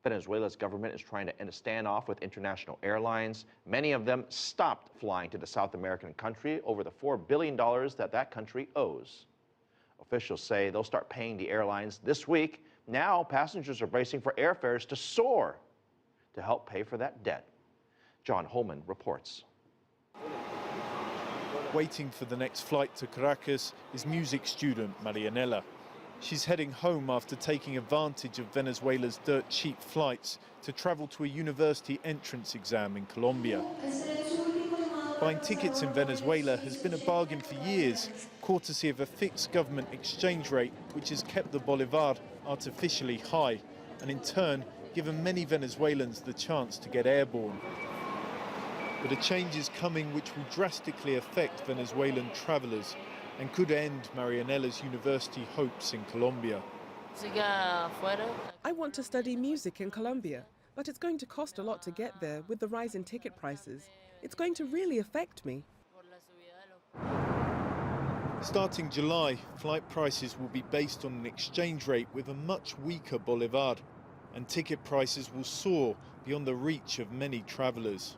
Venezuela's government is trying to end a standoff with international airlines. Many of them stopped flying to the South American country over the $4 billion that country owes. Officials say they'll start paying the airlines this week. Now, passengers are bracing for airfares to soar to help pay for that debt. John Holman reports. Waiting for the next flight to Caracas is music student Marianela. She's heading home after taking advantage of Venezuela's dirt cheap flights to travel to a university entrance exam in Colombia. Buying tickets in Venezuela has been a bargain for years, courtesy of a fixed government exchange rate which has kept the bolivar artificially high and in turn given many Venezuelans the chance to get airborne. But a change is coming which will drastically affect Venezuelan travellers and could end Marianela's university hopes in Colombia. I want to study music in Colombia, but it's going to cost a lot to get there with the rise in ticket prices. It's going to really affect me. Starting July, flight prices will be based on an exchange rate with a much weaker bolivar, and ticket prices will soar beyond the reach of many travellers.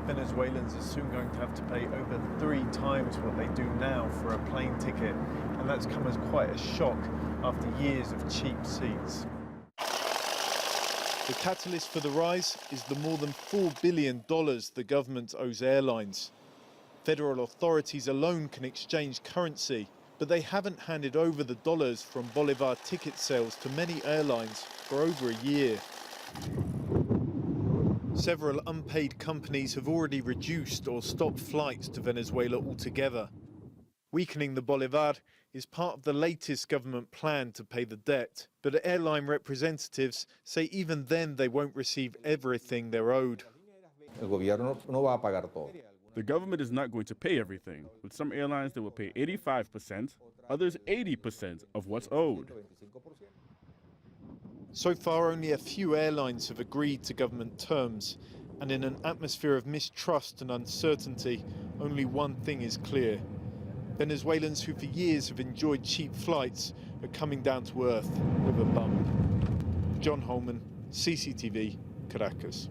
Venezuelans are soon going to have to pay over 3 times what they do now for a plane ticket, and that's come as quite a shock after years of cheap seats. The catalyst for the rise is the more than $4 billion the government owes airlines. Federal authorities alone can exchange currency, but they haven't handed over the dollars from bolivar ticket sales to many airlines for over a year. Several unpaid companies have already reduced or stopped flights to Venezuela altogether. Weakening the bolivar is part of the latest government plan to pay the debt, but airline representatives say even then they won't receive everything they're owed. The government is not going to pay everything. With some airlines, they will pay 85%, others 80% of what's owed. So far, only a few airlines have agreed to government terms, and in an atmosphere of mistrust and uncertainty, only one thing is clear. Venezuelans who for years have enjoyed cheap flights are coming down to earth with a bump. John Holman, CCTV, Caracas.